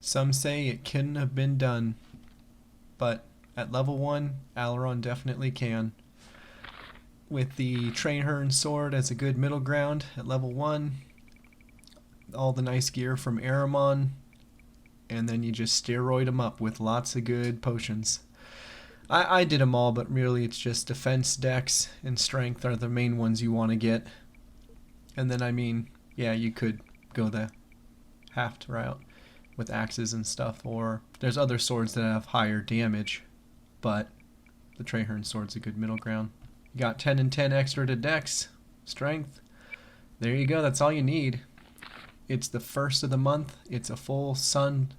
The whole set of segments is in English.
Some say it couldn't have been done, but at level 1, Alaron definitely can. With the Trainhern sword as a good middle ground at level 1, all the nice gear from Aramon, and then you just steroid them up with lots of good potions. I did them all, but really it's just defense, dex, and strength are the main ones you want to get. And then, I mean, yeah, you could go the halved route with axes and stuff, or there's other swords that have higher damage, but the Trainhern sword's a good middle ground. You got 10 and 10 extra to dex, strength. There you go, that's all you need. It's the first of the month. It's a full sun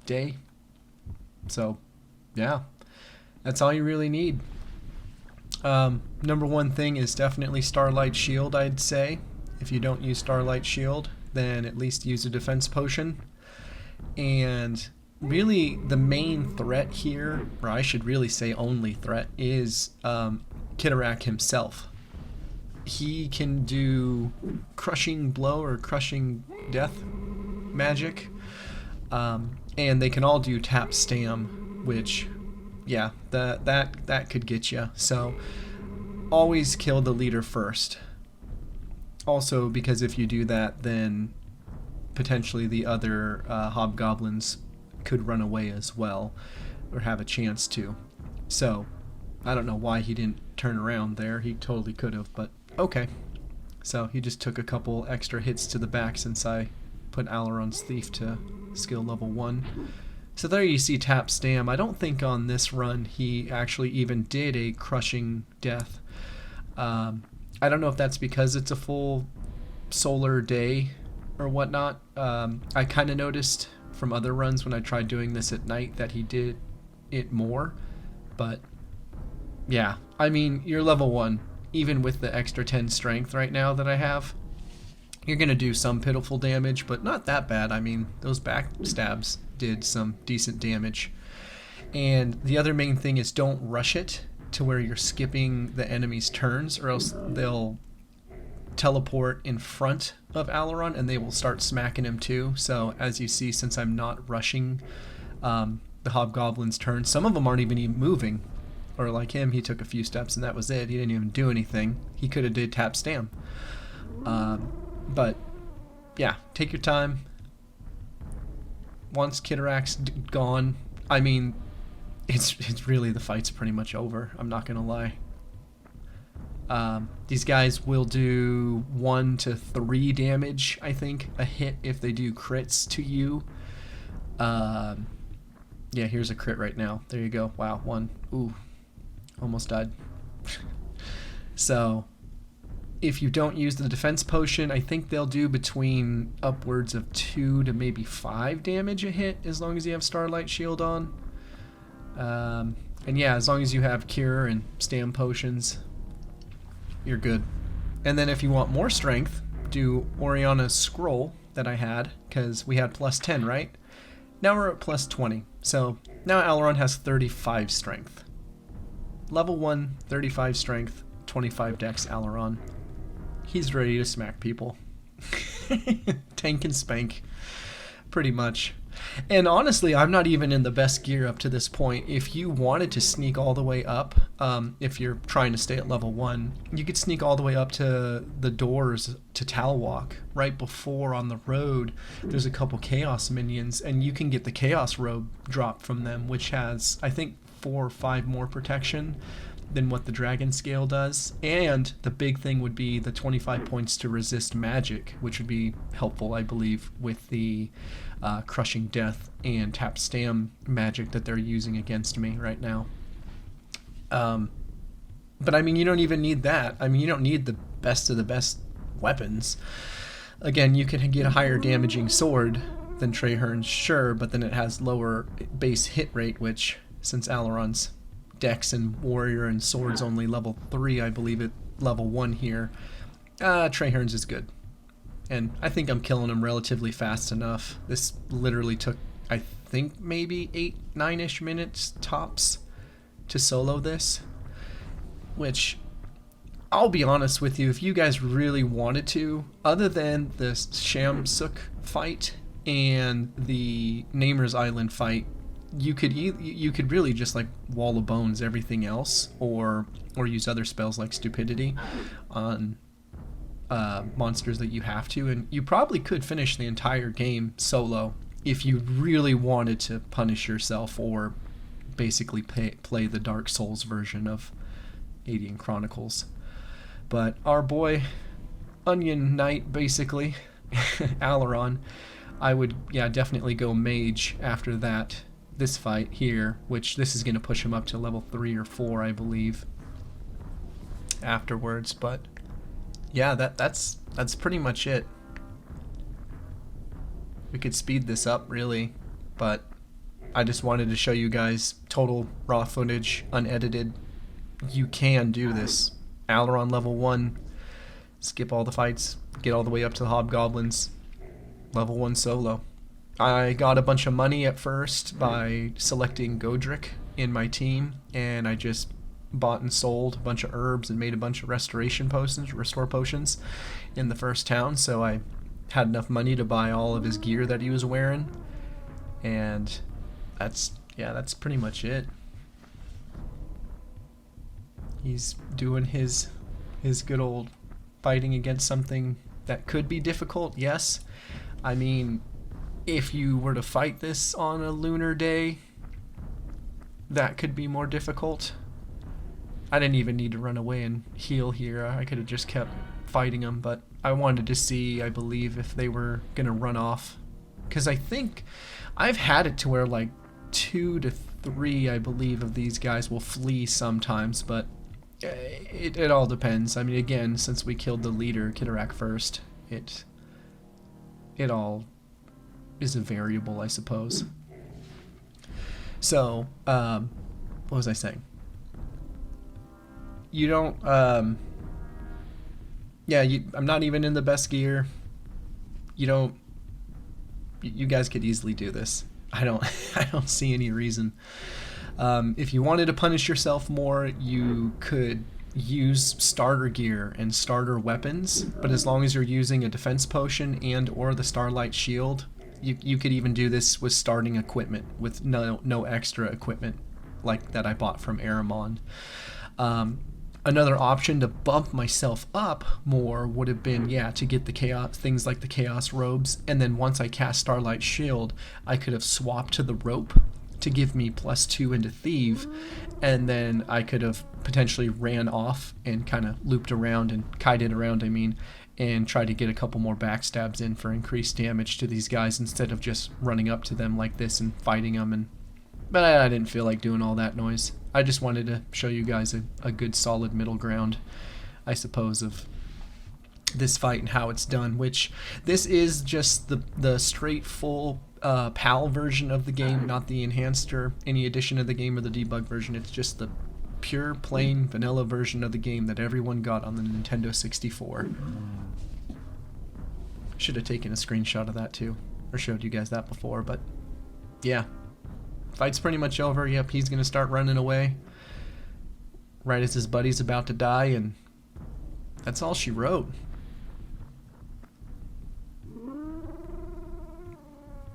day. So, yeah, that's all you really need. Number one thing is definitely Starlight Shield, I'd say. If you don't use Starlight Shield, then at least use a defense potion. And really the main threat here, or I should really say only threat, is Kitarak himself. He can do crushing blow or crushing death magic, and they can all do tap stam, which, yeah, that could get you. So always kill the leader first. Also, because if you do that, then potentially the other hobgoblins could run away as well, or have a chance to. So I don't know why he didn't turn around there. He totally could have, but okay. So he just took a couple extra hits to the back since I put Alaron's Thief to skill level 1. So there you see tap stam. I don't think on this run he actually even did a crushing death. I don't know if that's because it's a full solar day or whatnot. I kind of noticed from other runs when I tried doing this at night that he did it more, but yeah, I mean, you're level 1, even with the extra 10 strength right now that I have, you're gonna do some pitiful damage, but not that bad. I mean, those back stabs did some decent damage. And the other main thing is don't rush it to where you're skipping the enemy's turns, or else they'll teleport in front of Alaron and they will start smacking him too. So as you see, since I'm not rushing the hobgoblin's turn, some of them aren't even moving. Or like him, he took a few steps and that was it. He didn't even do anything. He could have did tap stam. But yeah, take your time. Once Kitarak's gone, I mean, it's really, the fight's pretty much over. I'm not gonna lie. These guys will do 1 to 3 damage, I think, a hit if they do crits to you. Yeah, here's a crit right now. There you go. Wow, 1. Ooh, almost died. So if you don't use the defense potion, I think they'll do between upwards of 2 to maybe 5 damage a hit as long as you have Starlight Shield on. And yeah, as long as you have cure and stam potions, you're good. And then if you want more strength, do Oriana's scroll that I had, because we had plus 10, right? Now we're at plus 20. So now Alaron has 35 strength. Level 1, 35 strength, 25 dex Alaron. He's ready to smack people. Tank and spank, pretty much. And honestly, I'm not even in the best gear up to this point. If you wanted to sneak all the way up, if you're trying to stay at level 1, you could sneak all the way up to the doors to Talwalk. Right before on the road, there's a couple Chaos minions, and you can get the Chaos Robe drop from them, which has, I think, 4 or 5 more protection than what the Dragon Scale does. And the big thing would be the 25 points to resist magic, which would be helpful, I believe, with the crushing death and tap stam magic that they're using against me right now. But I mean, you don't even need that. I mean, you don't need the best of the best weapons. Again, you can get a higher damaging sword than Trainhern's, sure, but then it has lower base hit rate, which, since Alaron's dex and warrior and swords only level 3, I believe at level 1 here, Trainhern's is good. And I think I'm killing him relatively fast enough. This literally took, I think, maybe 8-9-ish minutes tops to solo this, which, I'll be honest with you, if you guys really wanted to, other than the Shamsuk fight and the Namer's Island fight, you could really just like Wall of Bones everything else, or use other spells like Stupidity on monsters that you have to, and you probably could finish the entire game solo if you really wanted to punish yourself, or basically play the Dark Souls version of Aidyn Chronicles. But our boy Onion Knight, basically, Alaron, I would definitely go Mage after this fight here, which this is going to push him up to level 3 or 4, I believe, afterwards. But yeah, that's pretty much it. We could speed this up really, but I just wanted to show you guys total raw footage, unedited. You can do this. Alaron level 1, skip all the fights, get all the way up to the Hobgoblins, level 1 solo. I got a bunch of money at first by selecting Godric in my team, and I just bought and sold a bunch of herbs and made a bunch of restore potions in the first town, so I had enough money to buy all of his gear that he was wearing, and that's pretty much it. He's doing his good old fighting against something that could be difficult, yes. I mean, if you were to fight this on a lunar day, that could be more difficult. I didn't even need to run away and heal here. I could have just kept fighting them, but I wanted to see, I believe, if they were going to run off. Because I think I've had it to where like 2 to 3, I believe, of these guys will flee sometimes, but it all depends. I mean, again, since we killed the leader, Kitarak, first, it all is a variable, I suppose. So, what was I saying? You don't, I'm not even in the best gear. You guys could easily do this. I don't see any reason. If you wanted to punish yourself more, you could use starter gear and starter weapons, but as long as you're using a defense potion and or the Starlight Shield, you could even do this with starting equipment, with no extra equipment like that I bought from Aramon. Another option to bump myself up more would have been, to get the chaos things like the Chaos Robes, and then once I cast Starlight Shield, I could have swapped to the rope to give me +2 into Thieve, and then I could have potentially ran off and kind of looped around and kited around, and tried to get a couple more backstabs in for increased damage to these guys instead of just running up to them like this and fighting them. But I didn't feel like doing all that noise. I just wanted to show you guys a good solid middle ground, I suppose, of this fight and how it's done, which this is just the straight full PAL version of the game, not the enhanced or any addition of the game or the debug version. It's just the pure plain vanilla version of the game that everyone got on the Nintendo 64. Should have taken a screenshot of that too, or showed you guys that before, but yeah. Fight's pretty much over. Yep, he's gonna start running away right as his buddy's about to die, and that's all she wrote.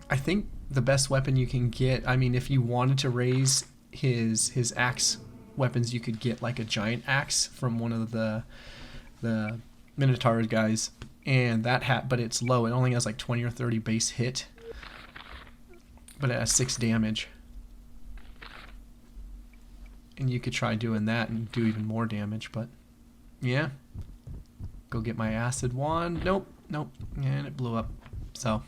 I think the best weapon you can get, I mean, if you wanted to raise his axe weapons, you could get like a giant axe from one of the Minotaur guys, and but it's low. It only has like 20 or 30 base hit, but it has 6 damage. And you could try doing that and do even more damage, but yeah. Go get my acid wand. Nope. And it blew up. So,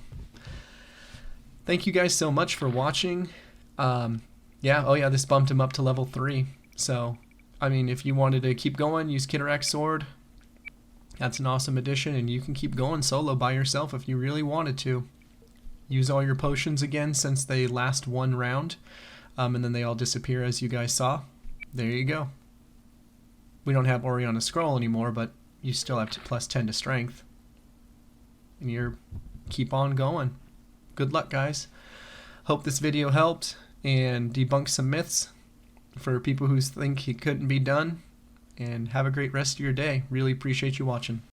thank you guys so much for watching. This bumped him up to level 3. So, I mean, if you wanted to keep going, use Kitarak's sword. That's an awesome addition, and you can keep going solo by yourself if you really wanted to. Use all your potions again since they last 1 round, and then they all disappear as you guys saw. There you go. We don't have Oriana's Scroll anymore, but you still have +10 to strength. And you're keep on going. Good luck, guys. Hope this video helped and debunked some myths for people who think it couldn't be done. And have a great rest of your day. Really appreciate you watching.